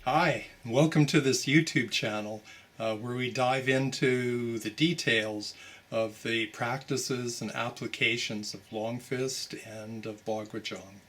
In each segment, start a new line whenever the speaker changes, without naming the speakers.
Hi, and welcome to this YouTube channel where we dive into the details of the practices and applications of Longfist and of Bagwajong.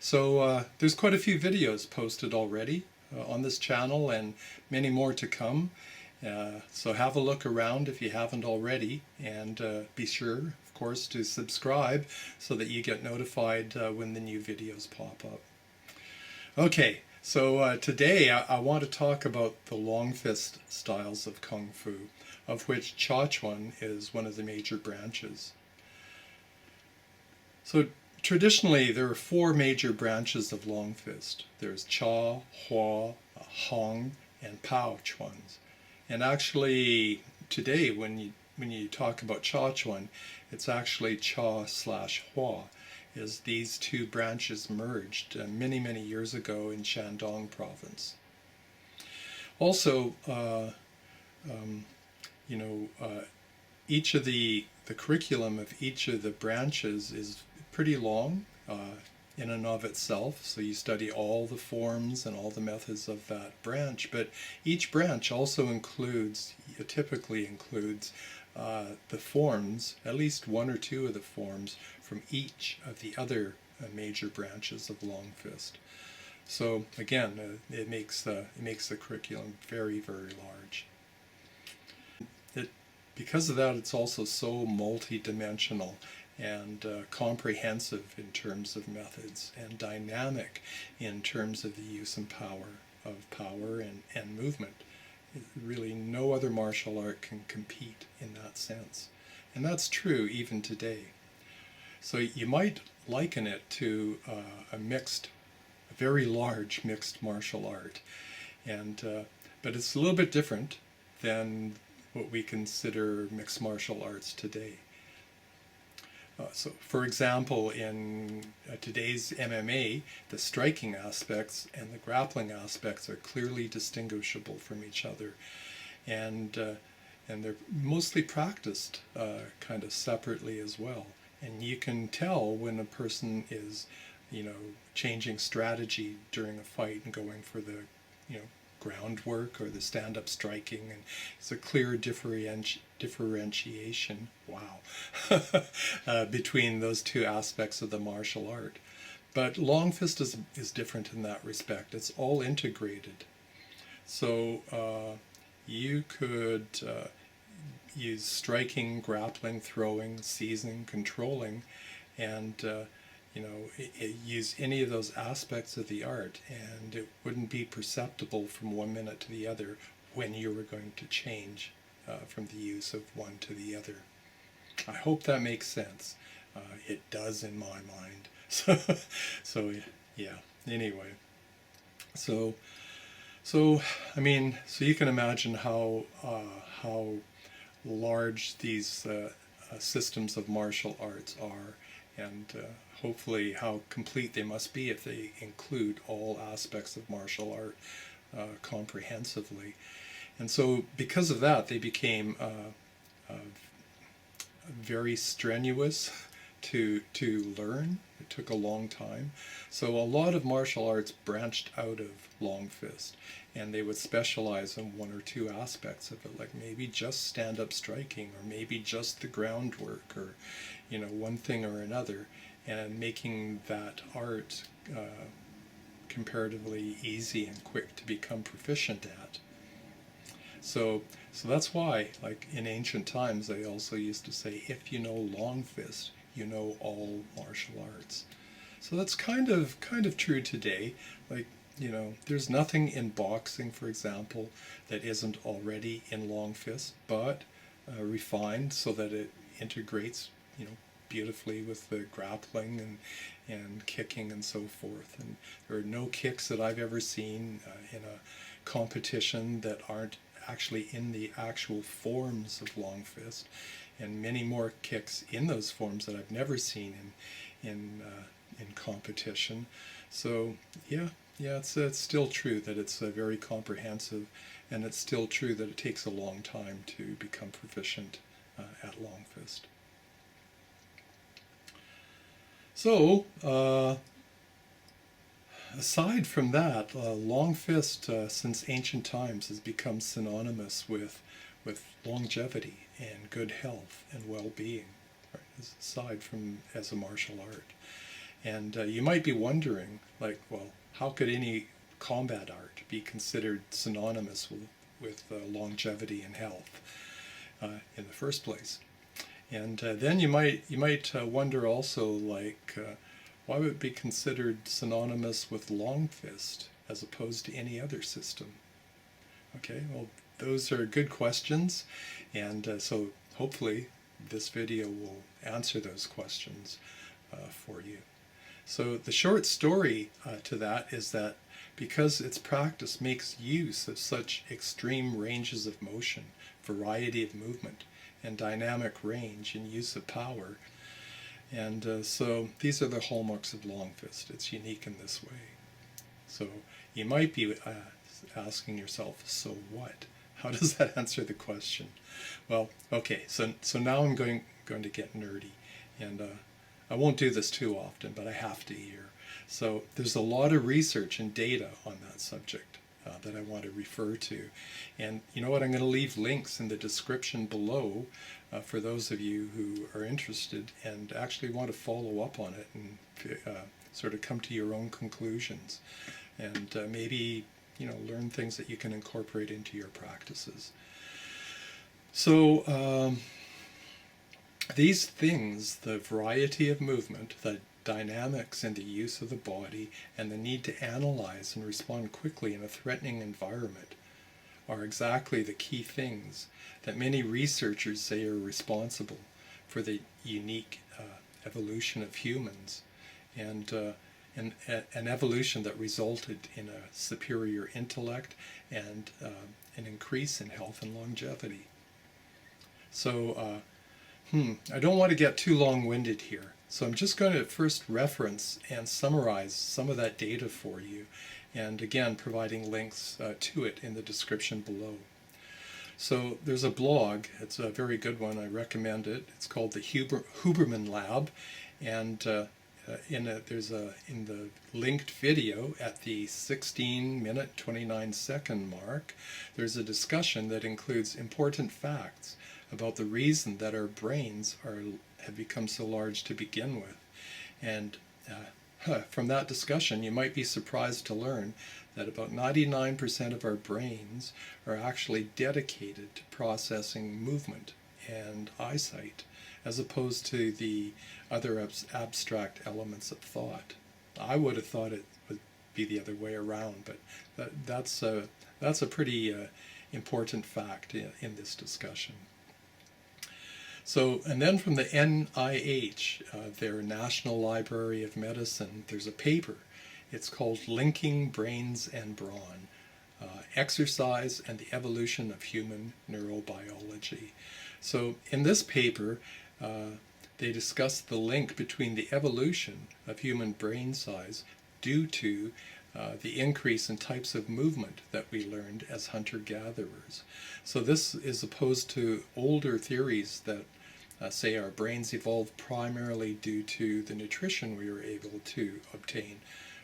So there's quite a few videos posted already on this channel and many more to come. So have a look around if you haven't already, and be sure, of course, to subscribe so that you get notified when the new videos pop up. Okay, so today I want to talk about the Longfist styles of Kung Fu, of which Chaquan is one of the major branches. So traditionally there are four major branches of Longfist. There's Cha, Hua, Hong, and Pao Chuans. And actually today when you talk about Chaquan, it's actually Cha/Hua, is these two branches merged many years ago in Shandong province. Also, each of the curriculum of each of the branches is pretty long in and of itself, so you study all the forms and all the methods of that branch, but each branch also typically includes the forms, at least one or two of the forms from each of the other major branches of Longfist. So again, it makes the curriculum very large. Because of that, it's also so multi-dimensional and comprehensive in terms of methods, and dynamic in terms of the use and power and movement. Really no other martial art can compete in that sense. And that's true even today. So you might liken it to a very large mixed martial art. But it's a little bit different than what we consider mixed martial arts today. So for example, in today's MMA, the striking aspects and the grappling aspects are clearly distinguishable from each other, and they're mostly practiced kind of separately as well. And you can tell when a person is, changing strategy during a fight and going for the, groundwork or the stand-up striking, and it's a clear differentiation, wow, between those two aspects of the martial art. But Longfist is different in that respect. It's all integrated. So you could use striking, grappling, throwing, seizing, controlling, and use any of those aspects of the art, and it wouldn't be perceptible from one minute to the other when you were going to change from the use of one to the other. I hope that makes sense. It does in my mind. So yeah. Anyway, so you can imagine how large these systems of martial arts are, and hopefully how complete they must be if they include all aspects of martial art comprehensively. And so because of that, they became very strenuous to learn. It took a long time. So a lot of martial arts branched out of Longfist, and they would specialize in one or two aspects of it, like maybe just stand-up striking, or maybe just the groundwork, or one thing or another, and making that art comparatively easy and quick to become proficient at. So that's why, like in ancient times, they also used to say, if you know Longfist, you know all martial arts. So that's kind of true today. Like, there's nothing in boxing, for example, that isn't already in Longfist, but refined so that it integrates, beautifully with the grappling and kicking and so forth. And there are no kicks that I've ever seen in a competition that aren't actually in the actual forms of Longfist, and many more kicks in those forms that I've never seen in competition. So yeah, it's still true that it's very comprehensive, and it's still true that it takes a long time to become proficient at Longfist. So aside from that, Longfist, since ancient times, has become synonymous with longevity and good health and well-being, right? Aside from as a martial art. And you might be wondering, like, well, how could any combat art be considered synonymous with longevity and health in the first place? And then you might wonder also, like, why would it be considered synonymous with Longfist as opposed to any other system? Okay, well, those are good questions, and so hopefully this video will answer those questions for you. So the short story to that is that because its practice makes use of such extreme ranges of motion, variety of movement, and dynamic range and use of power, and so these are the hallmarks of Longfist. It's unique in this way. So you might be asking yourself, so what? How does that answer the question? Well, okay, so now I'm going to get nerdy, and I won't do this too often, but I have to here. So there's a lot of research and data on that subject that I want to refer to. And you know what, I'm going to leave links in the description below for those of you who are interested and actually want to follow up on it and sort of come to your own conclusions. And maybe, you know, learn things that you can incorporate into your practices. So these things, the variety of movement, the dynamics in the use of the body, and the need to analyze and respond quickly in a threatening environment are exactly the key things that many researchers say are responsible for the unique evolution of humans, and an evolution that resulted in a superior intellect and an increase in health and longevity. So I don't want to get too long-winded here, so I'm just going to first reference and summarize some of that data for you, and again providing links to it in the description below. So there's a blog, it's a very good one, I recommend it. It's called the Hubberman Lab, and in the linked video at the 16-minute 29-second mark, there's a discussion that includes important facts about the reason that our brains have become so large to begin with. And from that discussion, you might be surprised to learn that about 99% of our brains are actually dedicated to processing movement and eyesight, as opposed to the other abstract elements of thought. I would have thought it would be the other way around, but that's a pretty important fact in this discussion. So, and then from the NIH, their National Library of Medicine, there's a paper. It's called Linking Brains and Brawn, Exercise and the Evolution of Human Neurobiology. So in this paper, they discuss the link between the evolution of human brain size due to the increase in types of movement that we learned as hunter-gatherers. So this is opposed to older theories that say our brains evolved primarily due to the nutrition we were able to obtain,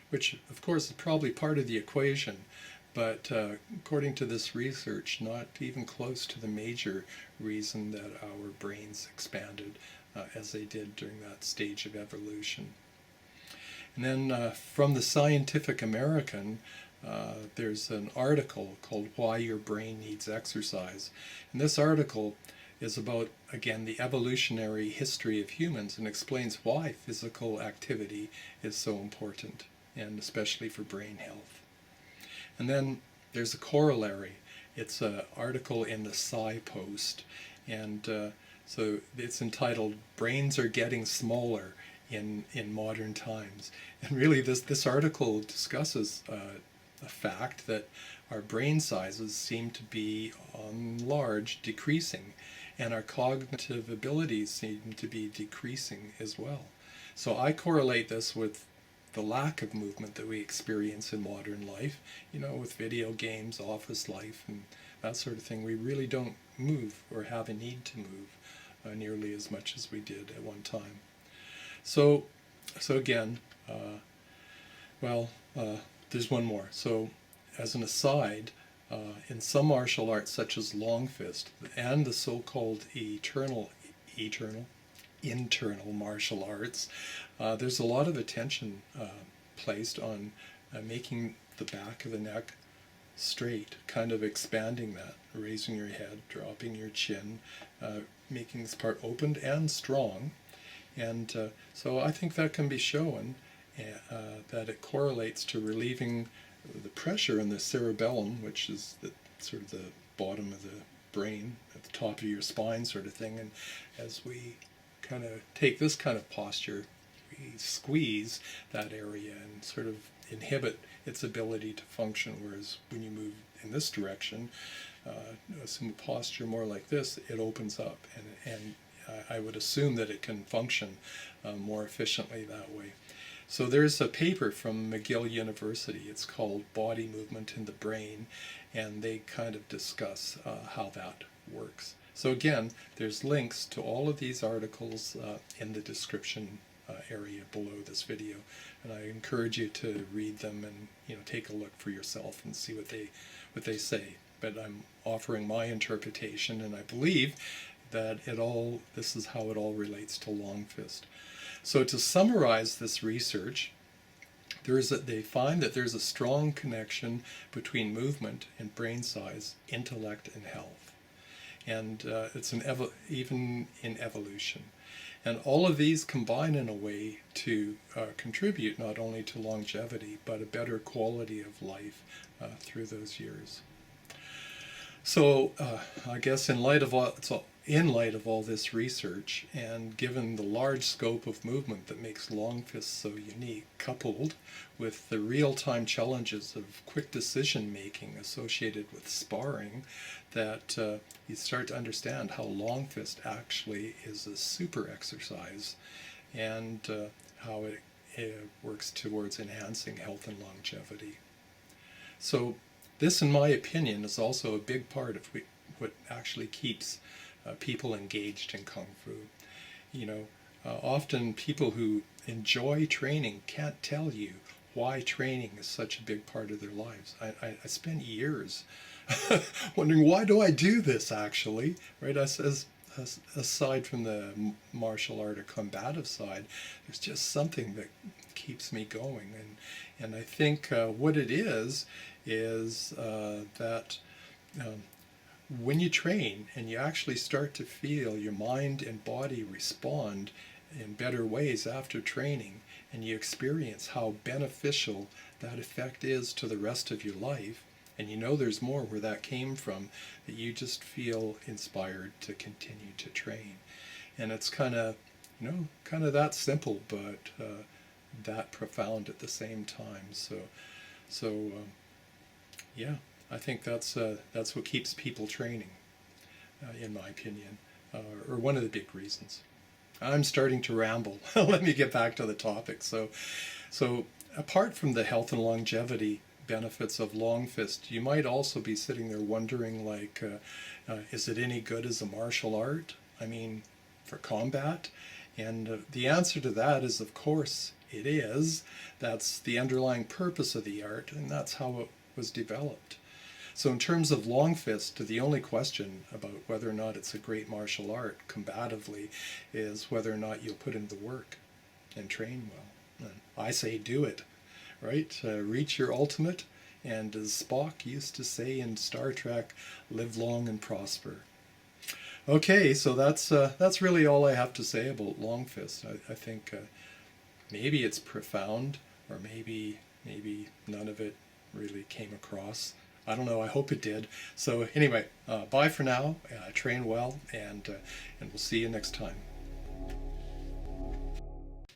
which of course is probably part of the equation, but according to this research, not even close to the major reason that our brains expanded as they did during that stage of evolution. And then from the Scientific American, there's an article called Why Your Brain Needs Exercise. And this article is about, again, the evolutionary history of humans and explains why physical activity is so important, and especially for brain health. And then there's a corollary. It's an article in the PsyPost, and so it's entitled Brains Are Getting Smaller in Modern Times. And really this article discusses a fact that our brain sizes seem to be on large decreasing, and our cognitive abilities seem to be decreasing as well. So I correlate this with the lack of movement that we experience in modern life, you know, with video games, office life, and that sort of thing. We really don't move or have a need to move nearly as much as we did at one time. So again, Well, there's one more. So, as an aside, in some martial arts, such as Longfist, and the so-called eternal, internal martial arts, there's a lot of attention placed on making the back of the neck straight, kind of expanding that, raising your head, dropping your chin, making this part opened and strong. And so I think that can be shown that it correlates to relieving the pressure in the cerebellum, which is the sort of the bottom of the brain, at the top of your spine sort of thing. And as we kind of take this kind of posture, we squeeze that area and sort of inhibit its ability to function, whereas when you move in this direction, some posture more like this, it opens up, and I would assume that it can function more efficiently that way. So there's a paper from McGill University. It's called Body Movement in the Brain, and they kind of discuss how that works. So again, there's links to all of these articles in the description area below this video, and I encourage you to read them and take a look for yourself and see what they say. But I'm offering my interpretation, and I believe that this is how it all relates to Longfist. So to summarize this research, they find that there's a strong connection between movement and brain size, intellect, and health. And it's even in evolution. And all of these combine in a way to contribute not only to longevity, but a better quality of life through those years. So I guess in light of all this research, and given the large scope of movement that makes Longfist so unique, coupled with the real-time challenges of quick decision-making associated with sparring, that you start to understand how Longfist actually is a super exercise, and how it works towards enhancing health and longevity. So this, in my opinion, is also a big part of what actually keeps people engaged in Kung Fu. Often people who enjoy training can't tell you why training is such a big part of their lives. I spent years wondering, why do I do this actually, right? Aside from the martial art or combative side, there's just something that keeps me going. And I think what it is that when you train and you actually start to feel your mind and body respond in better ways after training, and you experience how beneficial that effect is to the rest of your life, and there's more where that came from, that you just feel inspired to continue to train. And it's kind of that simple, but that profound at the same time. So yeah, I think that's what keeps people training, in my opinion, or one of the big reasons. I'm starting to ramble. Let me get back to the topic. So apart from the health and longevity benefits of Longfist, you might also be sitting there wondering, like, is it any good as a martial art? I mean, for combat? And the answer to that is, of course, it is. That's the underlying purpose of the art, and that's how it was developed. So in terms of Longfist, the only question about whether or not it's a great martial art combatively is whether or not you'll put in the work and train well. And I say do it, right? Reach your ultimate, and as Spock used to say in Star Trek, live long and prosper. Okay, so that's really all I have to say about Longfist. I think maybe it's profound, or maybe none of it really came across. I don't know, I hope it did. So anyway, bye for now, train well, and we'll see you next time.